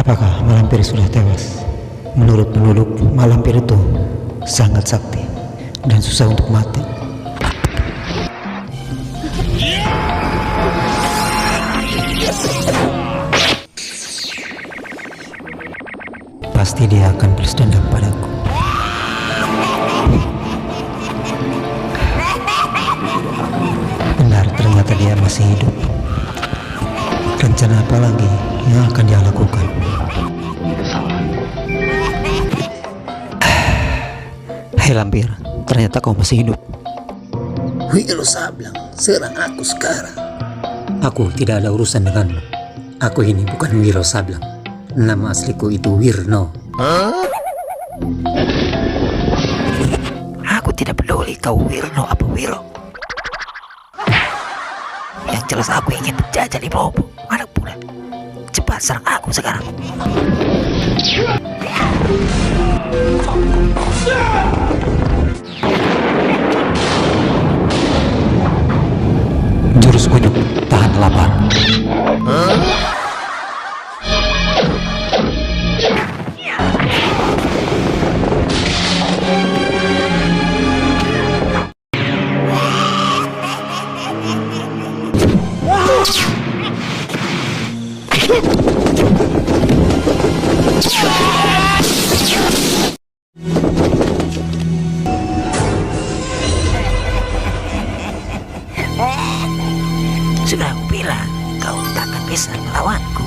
Apakah Malampir sudah tewas? Menurut penduduk, Malampir itu sangat sakti dan susah untuk mati. Pasti dia akan balas dendam padaku. Benar, ternyata dia masih hidup. Rencana apa lagi yang akan dia lakukan? Hei Lampir, ternyata kau masih hidup. Wiro Sableng, serang aku sekarang. Aku tidak ada urusan denganmu. Aku ini bukan Wiro Sableng. Nama asliku itu Wirno. Aku tidak peduli kau Wirno apa Wiro. Yang jelas aku ingin menjajah di Bobo. Mana pula? Cepat serang aku sekarang. Jurus kunyuk, tahan lapar. Sudah aku bilang, kau takkan bisa melawanku.